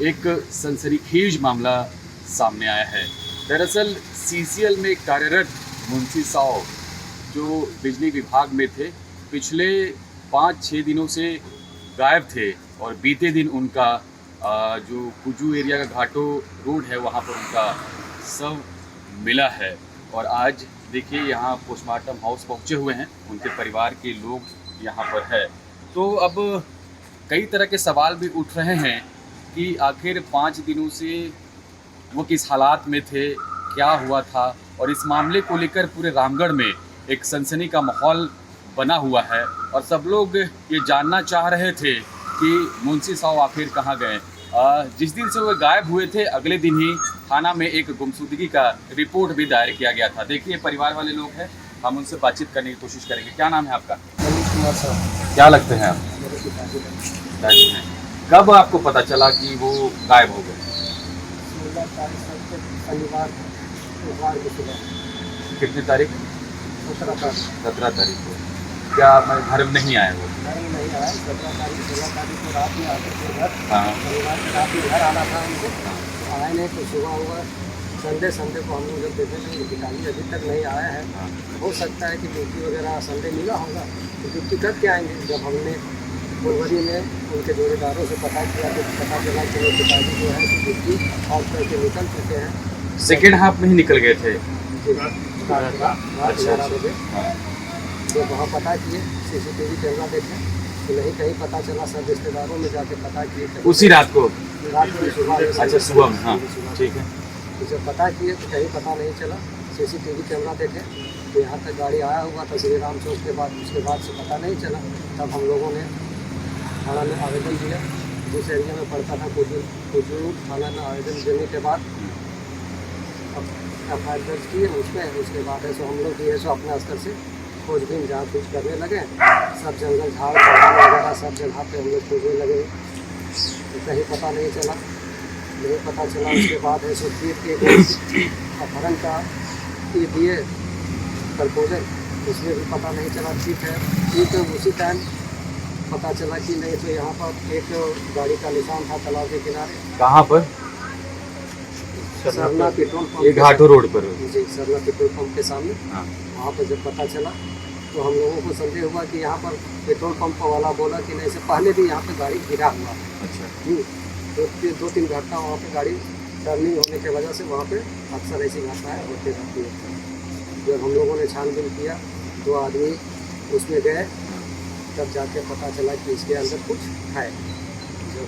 एक सनसनीखेज मामला सामने आया है। दरअसल सीसीएल में कार्यरत मुंशी साव जो बिजली विभाग में थे, पिछले 5-6 दिनों से गायब थे और बीते दिन उनका जो कुजू एरिया का घाटो रोड है वहाँ पर उनका शव मिला है। और आज देखिए यहाँ पोस्टमार्टम हाउस पहुँचे हुए हैं, उनके परिवार के लोग यहाँ पर है। तो अब कई तरह के सवाल भी उठ रहे हैं कि आखिर 5 दिनों से वो किस हालात में थे, क्या हुआ था, और इस मामले को लेकर पूरे रामगढ़ में एक सनसनी का माहौल बना हुआ है और सब लोग ये जानना चाह रहे थे कि मुंशी साव आखिर कहाँ गए। जिस दिन से वो गायब हुए थे अगले दिन ही थाना में एक गुमशुदगी का रिपोर्ट भी दायर किया गया था। देखिए परिवार वाले लोग हैं, हम उनसे बातचीत करने की कोशिश करेंगे। क्या नाम है आपका? कुमार साहब। क्या लगते हैं आप? मेरे पिताजी पिताजी हैं। कब आपको पता चला कि वो गायब हो गए? 16 तारीख को शनिवार बुधवार की सुबह। कितनी तारीख? 17 तारीख। 17 तारीख को। क्या मैं घर में नहीं आए वो? घर में नहीं आया। 17 तारीख 16 तारीख को रात में आते थे घर। हाँ। शनिवार की रात में घर आना था उनको, तो आए नहीं। तो सुबह हुआ संडे को हम लोग जब देखे थे कि पिताजी अभी तक नहीं आया है। हाँ। हो सकता है कि ड्यूटी वगैरह संडे मिला होगा, तो ड्यूटी करके आएंगे। जब हमने फरवरी में उनके जोड़ेदारों से पता किया तो पता चला कि वो पिताजी जो है कि ड्यूटी ऑफ करके निकल चुके हैं। सेकेंड हाफ में ही निकल गए थे। रात 11 बजे हाँ। जब वहाँ पता किए, CCTV कैमरा देखे तो नहीं कहीं पता चला। सब रिश्तेदारों में जाके पता किए उसी रात को? रात में सुबह। अच्छा सुबह में। हाँ ठीक है। तो जब पता किए तो कहीं पता नहीं चला। CCTV कैमरा देखे तो यहाँ तक गाड़ी आया हुआ था श्री राम चौक के बाद। उसके बाद से पता नहीं चला। तब हम लोगों ने थाना में आवेदन दिया, जिस एरिया में पड़ता था कुजू थाना में आवेदन देने के बाद FIR दर्ज किए उसमें। उसके बाद है सो हम लोग भी अपने स्तर से खोजबीन जाँच कुछ करने लगे। सब जंगल झाड़ वगैरह सब जगह पे हम लोग खोजने लगे, तो कहीं पता नहीं चला। नहीं पता चला उसके बाद है सो फिर एक अपहरण का ये दिए प्रपोजल, उसमें भी पता नहीं चला। ठीक है, ठीक है। उसी टाइम पता चला कि नहीं तो यहाँ पर एक गाड़ी का निशान था तालाब के किनारे। कहाँ पर? Sarna petrol pump. ये घाटो रोड पर? जी, सरना पेट्रोल पंप के सामने। हाँ। वहाँ पर जब पता चला तो हम लोगों को संदेह हुआ कि यहाँ पर पेट्रोल पंप वाला बोला कि नहीं, से पहले भी यहाँ पे गाड़ी गिरा हुआ। अच्छा। तो 2-3 घटना वहाँ पे गाड़ी टर्निंग होने की वजह से वहाँ पे अक्सर ऐसी घटनाएँ होती रहती है। जब हम लोगों ने छानबीन किया 2 आदमी उसमें गए, तब जाके पता चला कि इसके अंदर कुछ है। जब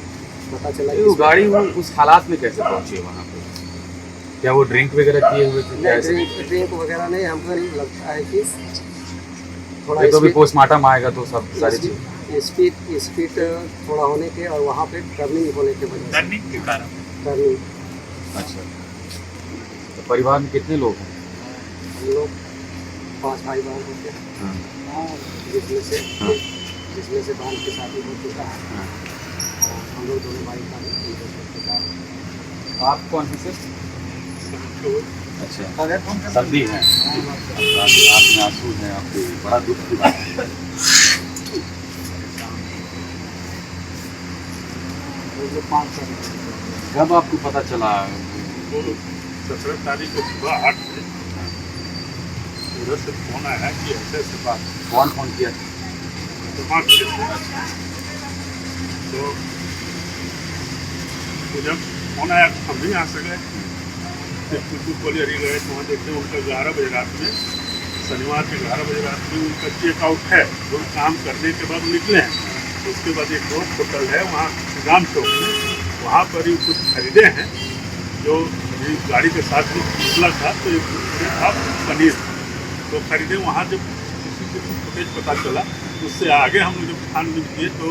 पता चला कि गाड़ी उस हालात में कैसे पहुँची वहाँ पे? क्या वो ड्रिंक वगैरह किए हुए थे? नहीं, ड्रिंक वगैरह नहीं। हमको लगता है कि थोड़ा तो भी पोस्टमार्टम आएगा तो सब सारी चीज़ स्पीड थोड़ा होने के और वहाँ पे टर्निंग होने के वजह से। टर्निंग के कारण? टर्निंग। अच्छा। तो परिवार में कितने लोग हैं? हम लोग 5 भाई बहन होते हैं। हाँ। जिसमें से बहन की शादी हो चुका है। हाँ। और हम लोग दोनों भाई का भी हो चुका है। आप कौन से? अच्छा, सर्दी है। आप में आंसू हैं, आपको बड़ा दुख की बात है। कब आपको पता चला? 17 तारीख को सुबह 8 बजे उधर से फोन आया कि ऐसे ऐसे बात। कौन फोन किया? तो जब फोन आया तो हम भी आ सके। कुछ कोलियरी गए तो वहाँ देखते उनका 11 बजे रात में, शनिवार के 11 बजे रात में उनका चेकआउट है। वो काम करने के बाद निकले हैं। उसके बाद एक और होटल है वहाँ राम चौक में, वहाँ पर ही कुछ खरीदे हैं जो गाड़ी के साथ ही निकला था। तो एक था पनीर तो खरीदे। वहाँ जब CCTV फुटेज पता चला उससे आगे हम लोग जब छानबीन किए तो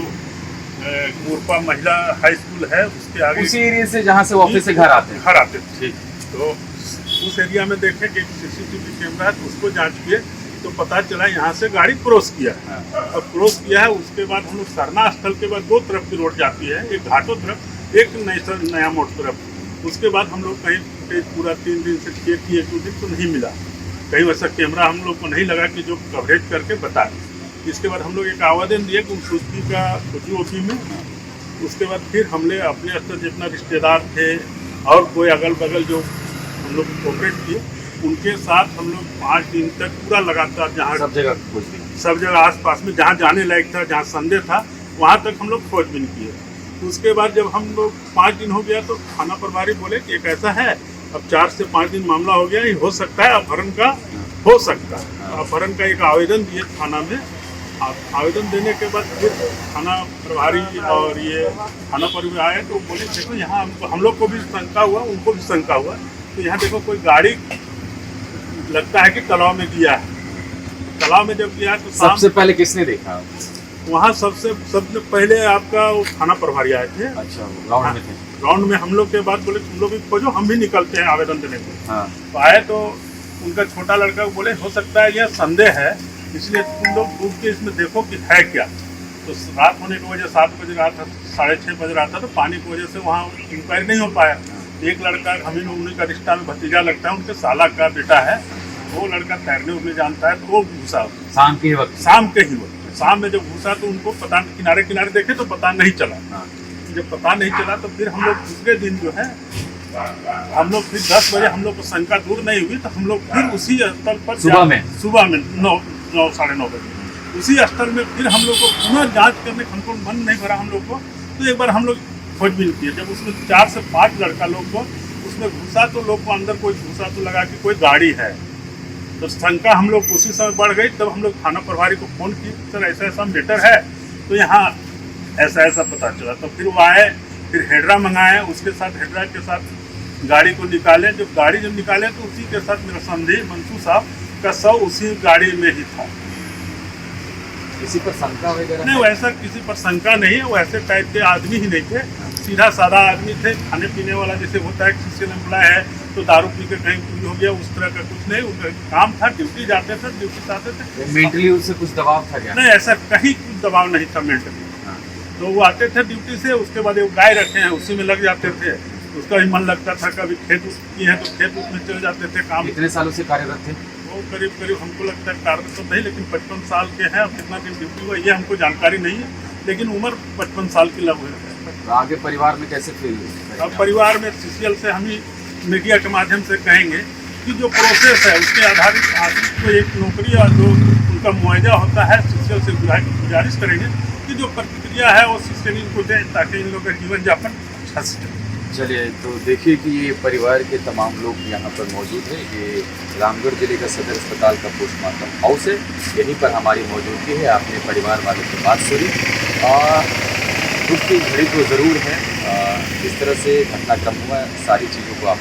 मोरपा महिला हाई स्कूल है उसके आगे, उसी एरिया से जहाँ से ऑफिस से घर आते थे। ठीक। तो उस एरिया में देखे कि CCTV कैमरा है तो उसको जांच किए तो पता चला यहाँ से गाड़ी क्रॉस किया है। और क्रॉस किया है उसके बाद हम लोग सरना स्थल के बाद 2 तरफ की रोड जाती है, एक घाटों तरफ, एक नया मोड़ तरफ। उसके बाद हम लोग कहीं पूरा 3 दिन से चेक किए, 2 दिन तो नहीं मिला कहीं वैसा कैमरा हम लोग को नहीं लगा कि जो कवरेज करके बताए। इसके बाद हम लोग एक आवेदन दिए गुमशुदगी का कुजू OP में, उसके बाद फिर हमने अपने स्तर जितना रिश्तेदार थे और कोई अगल बगल जो हम लोग कोऑपरेट किए, उनके साथ हम लोग 5 दिन तक पूरा लगातार जहाँ सब जगह खोजबीन। सब जगह आसपास में जहाँ जाने लायक था, जहाँ संदेह था, वहाँ तक हम लोग खोजबीन किए। तो उसके बाद जब हम लोग 5 दिन हो गया तो थाना प्रभारी बोले कि एक ऐसा है, अब 4 से 5 दिन मामला हो गया, ये हो सकता है अपहरण का हो सकता है। अपहरण का एक आवेदन दिए थाना में। आवेदन देने के बाद फिर थाना प्रभारी और ये थाना पर भी आए तो बोले देखो यहाँ हम लोग को भी शंका हुआ, उनको भी शंका हुआ, तो यहाँ देखो कोई गाड़ी लगता है कि तालाब में गिया है। तालाब में जब गया तो सबसे पहले किसने देखा? वहाँ सबसे पहले आपका वो थाना प्रभारी आए थे। अच्छा, ग्राउंड में थे। ग्राउंड में हम लोग के बाद बोले तुम लोग भी खोजो, हम भी निकलते हैं आवेदन देने को। हाँ। तो आए तो उनका छोटा लड़का बोले हो सकता है यह संदेह है, इसलिए तुम लोग डूब के इसमें देखो कि है क्या। तो रात होने की वजह 7 बज रहा था, 6:30 बज रहा था, तो पानी की वजह से वहाँ इंक्वायरी नहीं हो पाया। एक लड़का हमें उन्हीं का रिश्ता में भतीजा लगता है, उनके साला का बेटा है, वो लड़का तैरने उड़ने जानता है, तो वो घुसा शाम के वक्त। शाम में जब घुसा तो उनको पता किनारे किनारे देखे तो पता नहीं चला। हाँ। जब पता नहीं चला तो फिर हम लोग दूसरे दिन जो है हम लोग फिर 10 बजे हम लोग को शंका दूर नहीं हुई तो हम लोग फिर उसी स्थल पर सुबह में 9 साढ़े 9 बजे उसी स्थल में फिर हम लोग को पुनः जांच करने का हमको मन नहीं भरा हम लोग को। तो एक बार हम लोग खोजबीन किए, जब उसमें 4 से 5 लड़का लोग को उसमें घुसा तो लोग को अंदर कोई घुसा तो लगा कि कोई गाड़ी है, तो शंका हम लोग उसी समय बढ़ गई। तब हम लोग थाना प्रभारी को फ़ोन किए, सर ऐसा ऐसा मैटर है, तो यहाँ ऐसा ऐसा पता चला। तो फिर वो आए, फिर हेडरा मंगाए, उसके साथ हेडरा के साथ गाड़ी को निकाले। जब गाड़ी जब निकाले तो उसी के साथ मेरा संदेह मंसू साहब का शव उसी गाड़ी में ही था। किसी पर शंका वगैरह नहीं, वैसा किसी पर शंका नहीं है, वो ऐसे टाइप के आदमी ही नहीं थे, सीधा साधा आदमी थे। खाने पीने वाला जैसे होता है किसी एम्प्लॉय है तो दारू पी के कहीं कुछ हो गया, उस तरह का कुछ नहीं। उनका काम था, ड्यूटी जाते थे, ड्यूटी से आते थे। मेंटली उससे कुछ दबाव था क्या? नहीं, ऐसा कहीं कुछ दबाव नहीं था मेंटली। तो वो आते थे ड्यूटी से, उसके बाद वो गाय रखे हैं उसी में लग जाते थे, उसका भी मन लगता था। कभी खेत की है तो खेत उसमें चले जाते थे काम। कितने सालों से कार्यरत थे? वो करीब हमको लगता है कार्यरत तो नहीं, लेकिन 55 साल के हैं। अब कितना दिन ड्यूटी हुआ ये हमको जानकारी नहीं है, लेकिन उम्र 55 साल की लग हुई है। तो आगे परिवार में कैसे फील? अब परिवार में सीसीएल से हम ही मीडिया के माध्यम से कहेंगे कि जो प्रोसेस है उसके आधारित आदमी को एक नौकरी और जो उनका मुआवजा होता है, सीसीएल से गुजारिश करेंगे कि जो प्रतिक्रिया है वो सीसीएल इनको दें ताकि इन लोगों का जीवन यापन अच्छा से चले। चलिए, तो देखिए कि ये परिवार के तमाम लोग यहाँ पर मौजूद हैं। ये रामगढ़ जिले का सदर अस्पताल का पोस्टमार्टम हाउस है, यहीं पर हमारी मौजूदगी है। आपने परिवार वालों की बात सुनी और दुख की घड़ी तो ज़रूर है। जिस तरह से घटनाक्रम हुआ, सारी चीज़ों को आपने